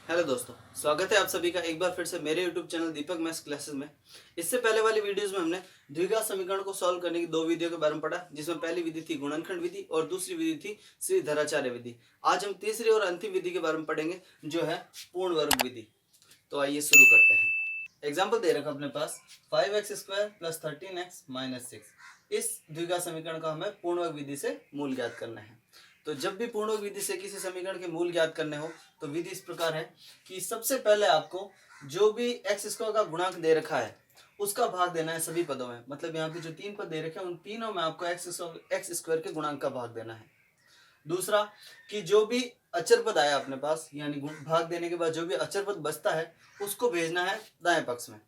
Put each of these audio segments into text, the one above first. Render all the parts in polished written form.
Hello दोस्तों, स्वागत है आप सभी का एक बार फिर से मेरे YouTube चैनल दीपक मैथ्स क्लासेस में। इससे पहले वाली वीडियोस में हमने द्विघात समीकरण को सॉल्व करने की दो विधियों के बारे में पढ़ा, जिसमें पहली विधि थी गुणनखंड विधि और दूसरी विधि थी श्रीधराचार्य विधि। आज हम तीसरी और अंतिम विधि के बारे में पढ़ेंगे, जो है पूर्ण वर्ग विधि। तो आइए शुरू करते हैं। एग्जाम्पल दे रखा अपने पास 5x² + 13x - 6। इस द्विघात समीकरण का हमें पूर्ण वर्ग विधि से मूल ज्ञात करना है। तो जब भी पूर्ण वर्ग विधि से किसी समीकरण के मूल ज्ञात करने हो तो विधि इस प्रकार है कि सबसे पहले आपको जो भी x² का गुणांक दे रखा है उसका भाग देना है सभी पदों में। मतलब यहाँ पे जो तीन पद दे रखे हैं उन तीनों में आपको x² के गुणांक का भाग देना है। दूसरा कि जो भी अचर पद आया अपने पास, यानी भाग देने के बाद जो भी अचर पद बचता है उसको भेजना है दाएं पक्ष में।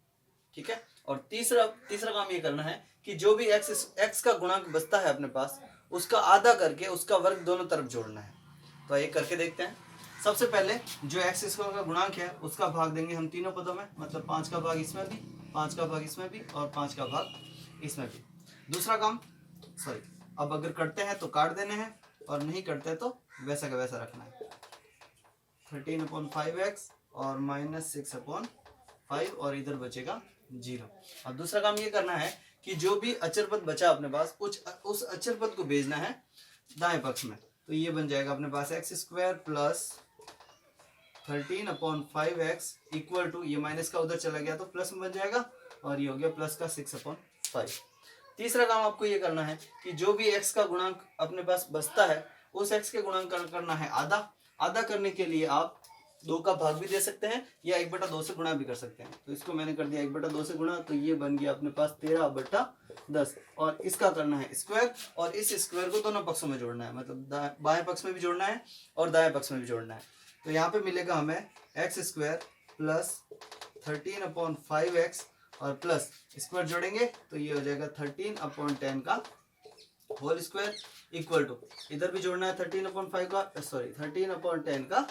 ठीक है। और तीसरा काम ये करना है कि जो भी x का गुणांक बचता है अपने पास उसका आधा करके उसका वर्ग दोनों तरफ जोड़ना है। तो आइए करके देखते हैं। सबसे पहले जो x² का गुणांक है उसका भाग देंगे हम तीनों पदों में। मतलब 5 का भाग इसमें भी, 5 का भाग इसमें भी और 5 का भाग इसमें भी। दूसरा काम अब अगर करते हैं तो काट देने हैं और नहीं करते हैं तो वैसा का वैसा रखना है। 13/5x और -6/5 और इधर बचेगा 0। अब दूसरा काम ये करना है कि जो भी अचर पद बचा अपने पास उस अचर पद को भेजना है दाएं पक्ष में। तो ये बन जाएगा अपने पास x² + 13/5x इक्वल टू, ये माइनस का उधर चला गया तो प्लस में बन जाएगा और ये हो गया प्लस का 6/5। तीसरा काम आपको ये करना है कि जो भी x का गुणांक अपने पास बचता है उस x के गुणांक का करना है आधा। आधा करने के लिए आप 2 का भाग भी दे सकते हैं या 1/2 से गुणा भी कर सकते हैं। तो इसको मैंने कर दिया 1/2 से गुणा, तो ये बन गया अपने पास 13/10 और इसका करना है स्क्वायर और इस स्क्वायर को दोनों पक्षों में जोड़ना है। मतलब बाएं पक्ष में भी जोड़ना है और दाएं पक्ष में भी जोड़ना है। तो यहाँ पे मिलेगा हमें x² + 13/5x और प्लस स्क्वायर जोड़ेंगे तो ये हो जाएगा 13/10 का होल स्क्वायर इक्वल टू, इधर भी जोड़ना है 13/5 का 13/10 का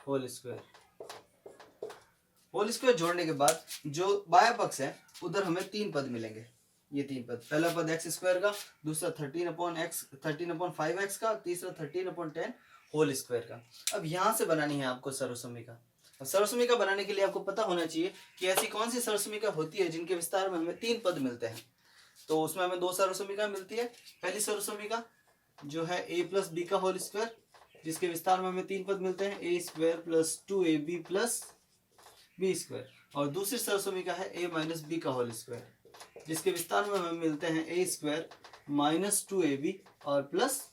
होल स्क्वायर जोड़ने के बाद जो बाया पक्ष है उधर हमें तीन पद मिलेंगे। ये तीन पद, पहला पद x² का, दूसरा 13/5x का, तीसरा 13/10 होल स्क्वायर का। अब यहाँ से बनानी है आपको सर्वसमीका। अब सर्वसमीका बनाने के लिए आपको पता होना चाहिए कि ऐसी कौन सी सर्वसमीका होती है जिनके विस्तार में हमें तीन पद मिलते हैं। तो उसमें हमें दो सर्वसमीका मिलती है। पहली सर्वसमीका जो है a + b का होल स्क्वायर, जिसके विस्तार में हमें तीन पद मिलते हैं a² + 2ab + b²। और दूसरी सर्वसमीका है a - b का होल स्क्वायर, जिसके विस्तार में हमें मिलते हैं a² - 2ab और प्लस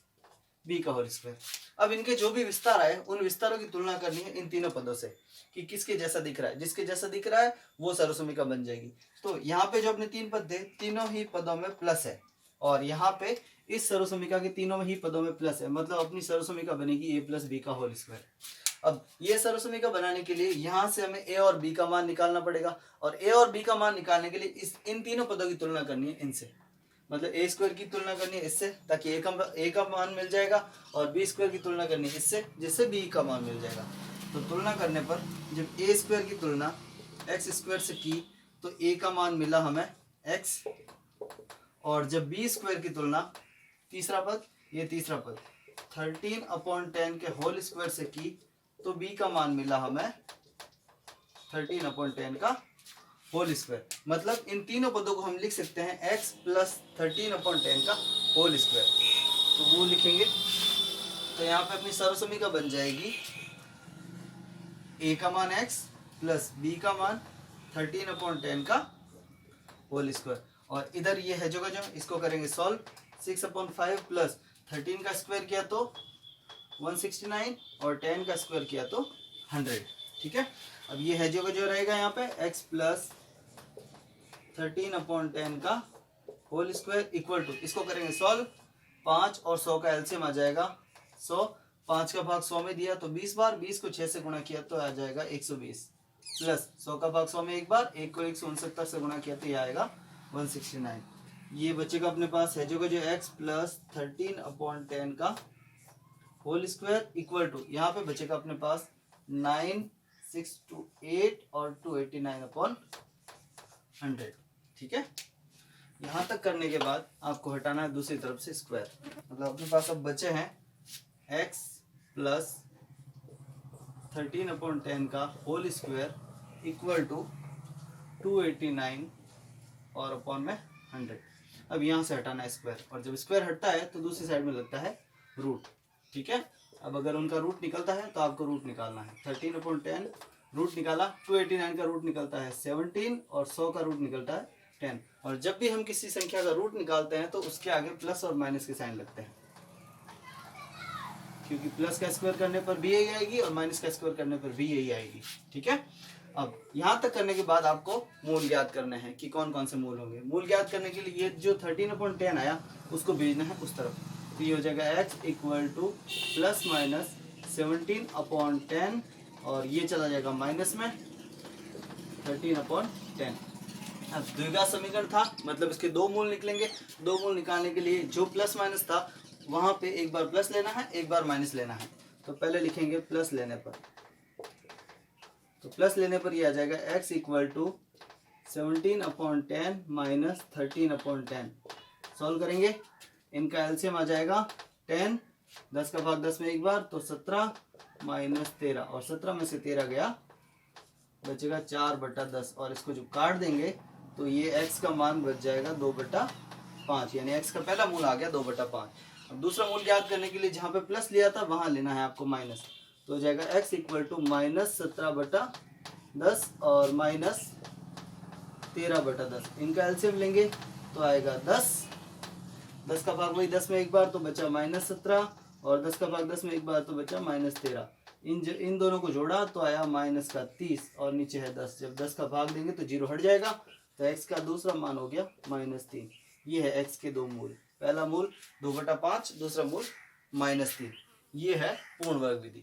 b का होल स्क्वायर। अब इनके जो भी विस्तार आए उन विस्तारों की तुलना करनी है इन तीनों पदों से कि किसके जैसा दिख रहा है। जिसके जैसा दिख रहा है वो सर्वसमीका बन जाएगी। तो यहाँ पे जो अपने तीन पद थे तीनों ही पदों में प्लस है और यहाँ पे इस सर्वसमीका के तीनों ही पदों में प्लस है। मतलब अपनी सर्वसमीका बनेगी a + b का होल स्क्वायर। अब ये सर्वसमीका बनाने के लिए यहाँ से हमें a और b का मान निकालना पड़ेगा और a और b का मान निकालने के लिए इन तीनों पदों की तुलना करनी है इनसे। मतलब a² की तुलना करनी है इससे ताकि a का मान मिल जाएगा और b² की तुलना करनी है इससे जिससे b का मान मिल जाएगा। तो तुलना करने पर जब a² की तुलना x² से की तो a का मान मिला हमें x, और जब b² की तुलना तीसरा पद 13/10 के होल स्क्वायर से की तो b का मान मिला हमें 13/10 का होल स्क्वायर। मतलब इन तीनों पदों को हम लिख सकते हैं x + 13/10 का होल स्क्वायर। तो वो लिखेंगे तो यहाँ पे अपनी सर्वसमीका बन जाएगी a का मान x + b का मान 13/10 का होल स्क्वायर। और इधर ये है जो इसको करेंगे सॉल्व। 6/5 + 13 का स्क्वायर किया तो 169 और 10 का स्क्वायर किया तो 100। ठीक है। अब ये है जो रहेगा यहाँ पे x + 13/10 का होल स्क्वायर इक्वल टू, इसको करेंगे सॉल्व। 5 और 100 का एलसीएम आ जाएगा 100। 5 का भाग 100 में दिया तो 20 बार, 20 को 6 से गुणा किया तो आ जाएगा 120 प्लस 100 का भाग 100 में एक बार, 1 को 169 से गुणा किया तो ये आएगा 169। ये बचेगा अपने पास है जो x + 13/10 का होल स्क्वायर इक्वल टू, यहाँ पे बचेगा अपने पास 9628 और 289/100। ठीक है। यहाँ तक करने के बाद आपको हटाना है दूसरी तरफ से स्क्वायर। मतलब अपने पास अब बचे हैं x + 13/10 का होल स्क्वायर इक्वल टू 289 और अपॉन में 100। अब यहाँ से हटाना है स्क्वायर, और जब स्क्वायर हटता है तो दूसरी साइड में लगता है रूट। ठीक है, अब अगर उनका रूट निकलता है तो आपको रूट निकालना है। 13/10 रूट निकाला, 289 का रूट निकलता है 17 और 100 का रूट निकलता है 10। और जब भी हम किसी संख्या का रूट निकालते हैं तो उसके आगे प्लस और माइनस के साइन लगते हैं, क्योंकि प्लस का स्क्वायर करने पर भी यही आएगी और माइनस का स्क्वायर करने पर भी यही आएगी। ठीक है, अब यहाँ तक करने के बाद आपको मूल ज्ञात करने हैं कि कौन कौन से मूल होंगे। मूल ज्ञात करने के लिए ये जो 13/10 आया उसको भेजना है उस तरफ, तो ये हो जाएगा h equal two plus minus 17/10 और ये चला जाएगा माइनस में 13/10। अब द्विघात समीकरण था, मतलब इसके दो मूल निकलेंगे। दो मूल निकालने के लिए जो प्लस माइनस था वहां पे एक बार प्लस लेना है, एक बार माइनस लेना है। तो पहले लिखेंगे प्लस लेने पर, तो प्लस लेने पर ये आ जाएगा x equal to 17/10 minus 13/10। Solve करेंगे, इनका एलसीएम आ जाएगा 10, 10 का भाग 10 में एक बार तो 17 माइनस 13, और 17 में से 13 गया, बचेगा 4/10। और इसको जो काट देंगे तो ये x का मान बच जाएगा 2/5, यानी x का पहला मूल आ गया 2/5। अब दूसरा मूल ज्ञात करने के लिए जहाँ पे प्लस लिया था वहां लेना है आपको माइनस, तो हो जाएगा x इक्वल टू माइनस 17/10 और माइनस 13/10। इनका एलसीएम लेंगे तो आएगा 10, 10 का भाग वही 10 में एक बार तो बचा माइनस 17, और 10 का भाग 10 में एक बार तो बचा माइनस 13। इन दोनों को जोड़ा तो आया माइनस का 30 और नीचे है 10। जब 10 का भाग देंगे तो 0 हट जाएगा, तो x का दूसरा मान हो गया -3। ये है x के दो मूल, पहला मूल 2/5, दूसरा मूल -3। ये है पूर्ण वर्ग विधि।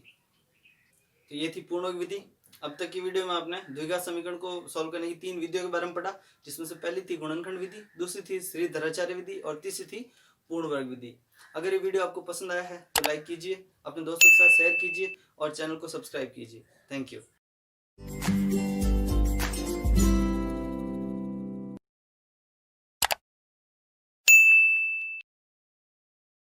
तो ये थी पूर्ण वर्ग विधि। अब तक की वीडियो में आपने द्विघात समीकरण को सॉल्व करने की 3 विधियों के बारे में पढ़ा, जिसमें से पहली थी गुणनखंड विधि, दूसरी थी श्रीधराचार्य विधि और तीसरी थी पूर्ण वर्ग विधि। अगर ये वीडियो आपको पसंद आया है तो लाइक कीजिए, अपने दोस्तों के साथ शेयर कीजिए और चैनल को सब्सक्राइब कीजिए। Thank you.